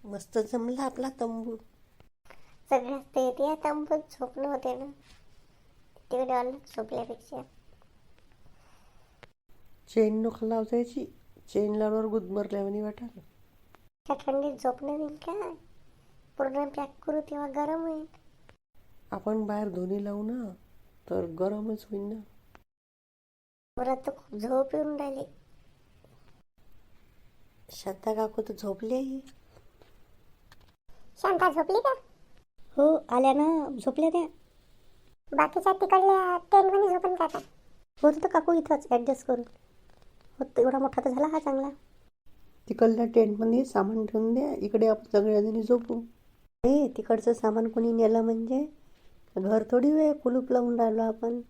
मस्त जमला आपला तंबू. सगळ्यात ते त्या तंबूत झोपणं होते ना, तिकडे आलं झोपल्यापेक्षा. चेन नको लावतायची, चेन लावल्यावर गुदमरल्यावानी वाटायला. त्या थंडीत झोपणं होईल का? पूर्ण पॅक करू तेव्हा गरम होईल. आपण बाहेर दोन्ही लावू ना, तर गरमच होईल ना. मला तर खूप झोप येऊन राहिली. शांता काकू तर झोपले. शांता झोपली का? हो, आल्या ना, झोपल्या त्या. बाकीच्या तिकडल्या टेंटमध्ये झोपून जातात. होतं तर काकू इथंच ॲडजस्ट करून. होत एवढा मोठा तर झाला हा चांगला. तिकडल्या टेंटमध्ये सामान ठेवून द्या, इकडे आपण सगळ्याजणी झोपू. तिकडचं सामान कोणी नेलं म्हणजे घर थोडी वेळ कुलूप लावून राहिलो आपण.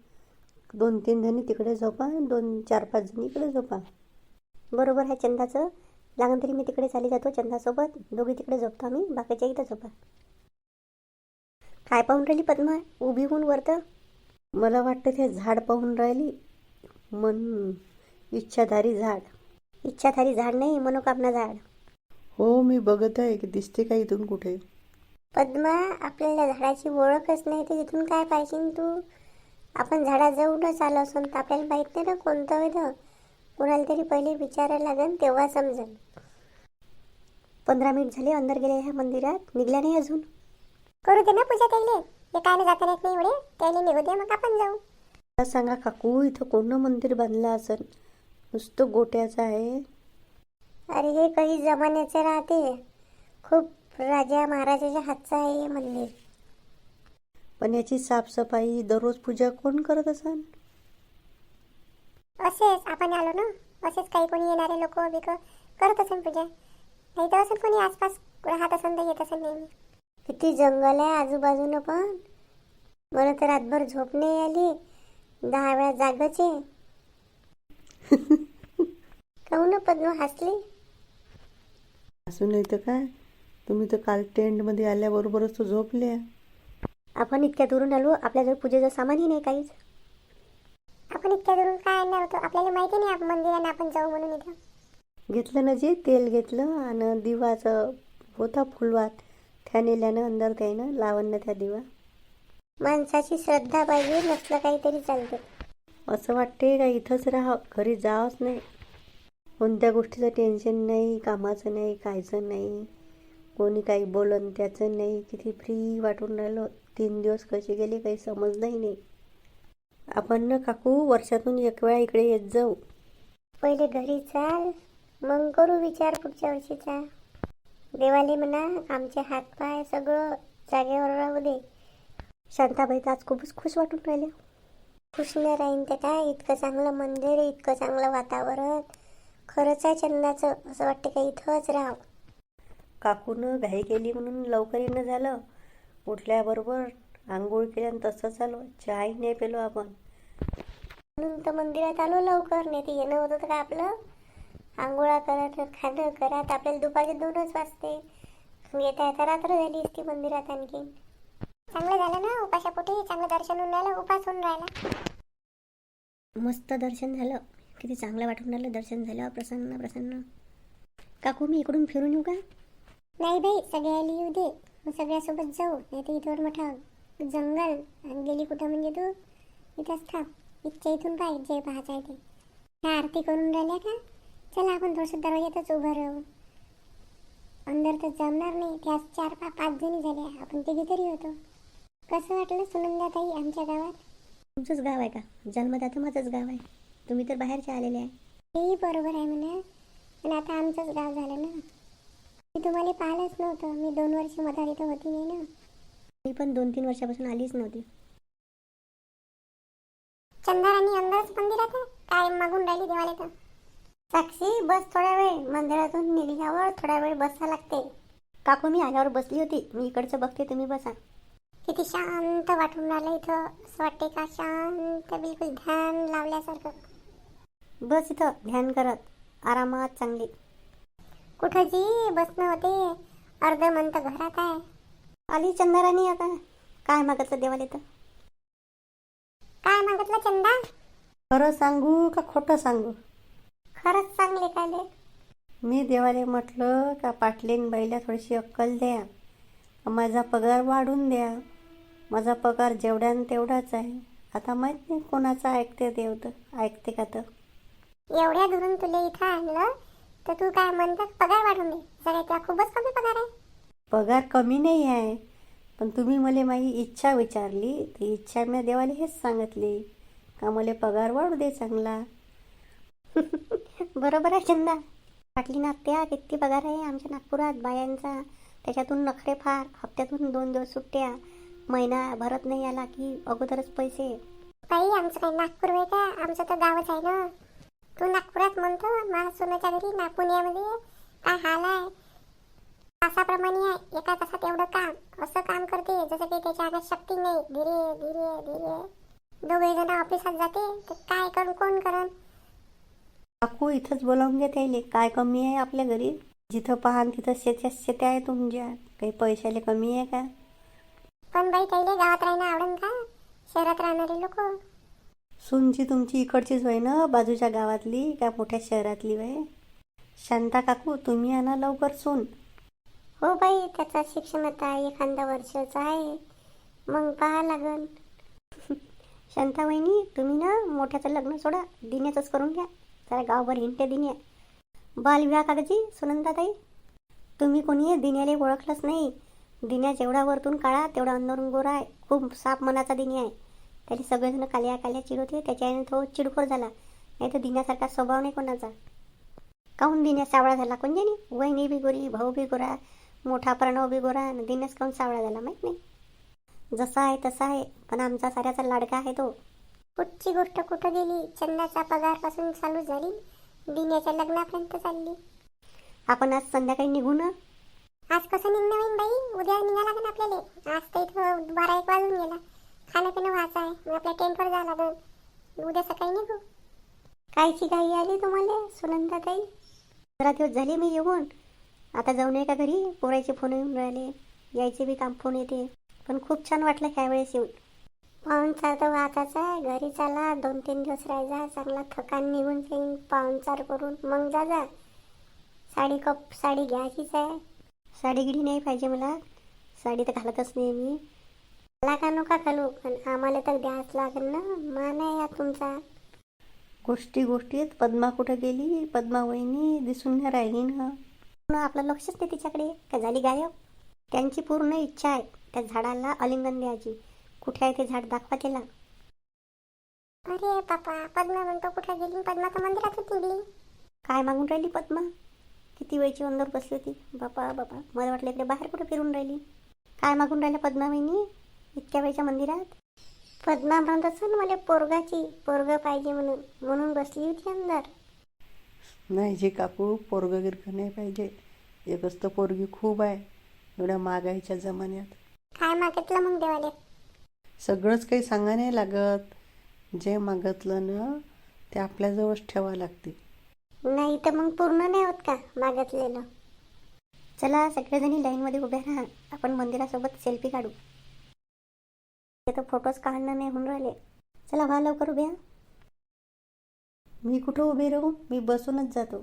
2-3 जणी तिकडे झोपा, 2-4-5 जणी इकडे झोपा. बरोबर आहे चंदाचं. लागून तरी मी तिकडे चाली जातो चंदासोबत. दोघी तिकडे झोपतो आम्ही, बाकीच्या इथं झोपा. काय पाहून राहिली पद्मा उभी होऊन वरतं? मला वाटतं ते झाड पाहून राहिली. मन इच्छाधारी झाड. इच्छाधारी झाड नाही, मनोकामना झाड. हो, मी बघत आहे की दिसते का इथून कुठे. पद्मा, आपल्याला झाडाची ओळखच नाही तर तिथून काय पाहिजे तू? आपण झाडाजवळच आलो असून तर आपल्याला माहीत नाही ना कोणतं वेळ. कोणाला तरी पहिले विचारायला लागेल तेव्हा समजेल. 15 मिनिट झाले अंदर गेले ह्या मंदिरात, निघल्या नाही अजून. करू दे ना पूजा त्याला. हे काय जाता येत नाही एवढे, त्याला निघू दे मग आपण जाऊ. मला सांगा काकू, इथं कोणतं मंदिर बांधलं असेल? नुसतं गोट्याचं आहे. अरे हे काही जमान्याचे राहते. खूप राजा महाराजाच्या हातचं आहे हे मंदिर. पण याची साफसफाई दररोज पूजा कोण करत असेल? असेच आपण आलो ना, असेच काही कोणी येणारे लोक बिक करत असेल पूजा. नाही तर असं कोणी आसपास राहत असेल तर येत असेल नेहमी. किती जंगल आहे आजूबाजूनं. पण मला तर रातभर झोप नाही आली. 10 वेळा जागच आहे. काहून पद्मा हसली? असू नाही तर काय, तुम्ही तर काल टेंटमध्ये आल्याबरोबरच तर झोपल्या. आपण इतक्या दुरून आलो, आपल्याजवळ पूजेचं सामानही नाही काहीच. आपण इतक्या दुरून काय आणणार होतो? आपल्याला माहिती नाही आपण मंदिराने आपण जाऊ म्हणून. इथं घेतलं ना, जे तेल घेतलं आणि दिवाचं होता फुलवात, त्या नेल्यानं अंदर त्यानं लावण त्या दिवा. माणसाची श्रद्धा पाहिजे, नसलं काहीतरी चालतं. असं वाटते का इथंच राहा, घरी जावंच नाही. कोणत्या गोष्टीचं टेन्शन नाही, कामाचं नाही, कायचं नाही. कोणी काही बोलन त्याचं नाही. किती फ्री वाटून राहिलं. 3 दिवस कसे गेले काही समजलंही नाही. आपण ना काकू वर्षातून 1 वेळा इकडे येत जाऊ. पहिले घरी चाल, मग करू विचार पुढच्या वर्षीचा. देवाले म्हणा आमचे हातपाय सगळं जागेवर राहू दे. शांताबाई तर आज खूपच खुश वाटून राहिले. खुश नाही राहीन ते काय, इतकं चांगलं मंदिर, इतकं चांगलं वातावरण. खरंच आहे चंदाचं, असं वाटतं का इथंच राहावं. काकूनं घाई केली म्हणून लवकर येणं झालं. उठल्याबरोबर आंघोळ केल्यानं तसंच आलो, चहाही नाही पेलो आपण. म्हणून तर मंदिरात आलो लवकर. नाही ते येणं होतं तर काय आपलं आंघोळा करत खाणं करत आपल्याला दुपारचे 2च वाजते. येता येता रात्र झाली असती मंदिरात. आणखी चांगलं झालं ना, उपाशापोटी चांगलं दर्शन होऊन राहिलं, उपास होऊन राहिला. मस्त दर्शन झालं, किती चांगलं वाटून राहिलं. दर्शन झालं, प्रसन्न प्रसन्न. काकू मी इकडून फिरून येऊ का? नाही बाई, सगळ्याला येऊ दे, मग सगळ्यासोबत जाऊ. नाही तर इथवर मोठा जंगल आणि गेली कुठं म्हणजे तू इथंच थांब. इथच्या इथून पाहिजे जे पाहायचं आहे ते. ह्या आरती करून राहिल्या का? चला आपण थोडंसं दरवाज्यातच उभं राहू. अंदर तर जमणार नाही, त्याच 4-5 जणी झाल्या, आपण तिघी तरी होतो. कसं वाटलं सुनंदाताई आमच्या गावात? तुमचंच गाव आहे का? जन्मदाता माझंच गाव आहे. तुम्ही तर बाहेरचे आलेले आहे. तेही बरोबर आहे म्हणा, पण आता आमचंच गाव झालं ना. मी तुम्हाला पाहिलंच नव्हतं. मी 2 वर्ष मधार इथं होती नाही ना. मी पण 2-3 वर्षापासून आलीच नव्हती. चंदाराणी अंदरच मंदिरात आहे काय मागून राहिली देवाला तर? साक्षी बस थोडा वेळ, मंदिरातून निघाल्यावर थोडा वेळ बसा लागते. काकू मी आल्यावर बसली होती, मी इकडचं बघते, तुम्ही बसा. किती शांत वाटून राहिलं इथं. असं वाटते का शांत, बिलकुल ध्यान लावल्यासारखं. बस इथं ध्यान करत आरामात चांगली. कुठं जी बसणं होते, अर्ध मन तर घरात आहे. आली चंदाराणी. आता काय मागितलं देवाला तर? काय मागितलं चंदा? खरं सांगू का खोटं सांगू? खरंच चांगले काय मी देवाला म्हटलं का पाटलीन बाईला थोडीशी अक्कल द्या, माझा पगार वाढून द्या. माझा पगार जेवढ्यान तेवढाच आहे. आता माहीत नाही कोणाचं ऐकते देव, तर ऐकते का तर. एवढ्या दुरून तुला इथं आणलं तर तू काय म्हणतात पगार वाढून दे. सगळ्यात त्या खूपच कमी पगार आहे. पगार कमी नाही आहे, पण तुम्ही मला माझी इच्छा विचारली, ती इच्छा मी देवाला हेच सांगितली का मला पगार वाढू दे चांगला. बरोबर आहे चंदा. पाटली नात्या किती पगार आहे आमच्या नागपुरात बायांचा. त्याच्यातून नखरे फार. हप्त्यातून 2 दिवस सुट्ट्या. महिना भरत नाही आला की अगोदरच पैसे. ताई आमचं काही नागपूर आहे का? आमचं तर गावच आहे ना. तू नागपुरात म्हणतो, माझ्या सोन्याच्या घरी ना पुण्यामध्ये काय हाल आहे. तासाप्रमाणे आहे. एका तासात एवढं काम. असं काम करते जसं काही त्याच्या अंगात शक्ती नाही. धीरे धीरे धीरे. दोघे जण ऑफिसात जाते तर काय करून कोण करण. काकू इथंच बोलावून घ्या त्याला. काय कमी आहे आपल्या घरी? जिथं पाहान तिथं शेत्या आहे तुमच्या. काही पैशाला कमी आहे का? पण बाई त्याला गावात राहणं आवडन का? शहरात राहणारे लोक. सुनची तुमची इकडचीच होय ना, बाजूच्या गावातली का मोठ्या शहरातली होय? शांता काकू तुम्ही आणा लवकर सून. हो बाई, त्याचं शिक्षण आता एखादा वर्षाचं आहे, मग पाहा लागन. शांता वहिनी तुम्ही ना मोठ्याचं लग्न सोडा, दिन्याचंच करून घ्या. जरा गावभर हिंटे दिन्या. बालविवाह कागदी सुनंदाताई. तुम्ही कोणी दिन्याला ओळखलंच नाही. दिन्या जेवढा वरतून काळा तेवढा अंदरून गोरा आहे. खूप साफ मनाचा दिन्या आहे. त्याला सगळेजण काल्या काल्या चिडवते. त्याच्याने तो चिडखोर झाला. नाही तर दिन्यासारखा स्वभाव नाही कोणाचा. काहून दिन्या सावळा झाला कोणत्यानी? वहिनी बी गोरी, भाऊ बी गोरा, मोठा प्रणव बी गोरा, दिन्यास काहून सावळा झाला माहीत नाही. जसा आहे तसा आहे, पण आमचा साऱ्याचा लाडका आहे तो. कुठची गोष्ट कुठं गेली? चंदाचा पगारपासून चालू झाली, दिन्याच्या लग्नापर्यंत चालली. आपण आज संध्याकाळी निघू ना? आज कसं निघणं होईन बाई? उद्या निघा लागेल आपल्याला. आज तर इथं 12-1 वाजून गेला. खाणं पिणं व्हायचं आहे. मग आपल्या टेंटवर जावं लागेल. उद्या सकाळी निघू. कायची घाई आली तुम्हाला सुनंदाताई? 15 दिवस झाले मी येऊन. आता जाऊ नये का घरी? पोरायचे फोन येऊन राहिले. यायचे बी काम फोन येते. पण खूप छान वाटलं ह्या वेळेस येऊन. पाहुणचार तर वाचायचा आहे. घरी चला, 2-3 दिवस राहायचा. चांगला थकान निघून जाईन पाहुणचार करून. मग जा. साडी घ्यायचीच आहे. साडी गिडी नाही पाहिजे मला. साडी तर घालतच नाही मी. मला का नका घालू, पण आम्हाला तर द्यायच लागेल ना. मान आहे या तुमचा. गोष्टीत पद्मा कुठं गेली? पद्मा वहिनी दिसून नाही राहिली ना. आपलं लक्षच नाही तिच्याकडे. का झाली गायब? त्यांची पूर्ण इच्छा आहे त्या झाडाला आलिंगन द्यायची. कुठे आहे ते झाड दाखवा त्याला. अरे बापा, पद्मा म्हणतो कुठे गेली? पद्मा तर मंदिरातच निघली. काय मागून राहिली पद्मा? किती वेळची अंदर बसली होती. बापा मला वाटलं इकडे बाहेर कुठे फिरून राहिली. काय मागून राहिल्या पद्मा वहिनी इतक्या वेळच्या मंदिरात? पद्मा म्हणत असेल मला पोरग पाहिजे म्हणून बसली होती अंदर. नाही जे काकू, पोरग गिरग नाही पाहिजे. एकच तर पोरगी खूप आहे एवढ्या महागाईच्या जमान्यात. काय मागितलं मग देवाले? सगळंच काही सांगा नाही लागत. जे मागितलं ना ते आपल्याजवळच ठेवा लागते. नाही तर मग पूर्ण नाही होत का मागितलेलं? चला सगळेजणी लाईनमध्ये उभ्या राहा. आपण मंदिरासोबत सेल्फी काढू. ते तर फोटोज काढणं नाही होऊन राहिले. चला व्हा लवकर उभ्या. मी कुठं उभी राहू? मी बसूनच जातो.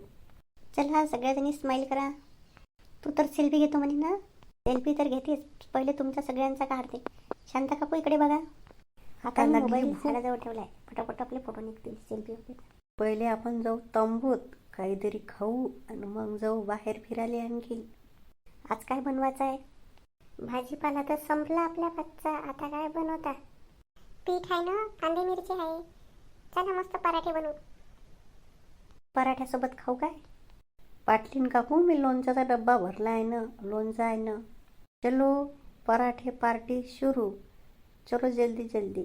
चला सगळ्याजणी स्माईल करा. तू तर सेल्फी घेतो म्हणे ना? सेल्फी तर घेतेच. पहिले तुमच्या सगळ्यांचा काढते. शांता काकू इकडे बघा. आता मोबाईल झाडाजवळ ठेवलाय. पटापट आपले फोटो निघतील सेल्फी वगैरे. पहिले आपण जाऊ तंबूत, काहीतरी खाऊ आणि मग जाऊ बाहेर फिरायला. आणखी आज काय बनवायचं आहे? भाजीपाला तर संपला आपल्या कच्चा. आता काय बनवता? पीठ आहे ना, कांदे मिरची आहे. चला मस्त पराठे बनवू. पराठ्यासोबत खाऊ काय? पाटलीन काकू मी लोणच्याचा डब्बा भरला आहे ना. लोणचं आहे ना. चलो पराठे पार्टी सुरू. चलो जल्दी.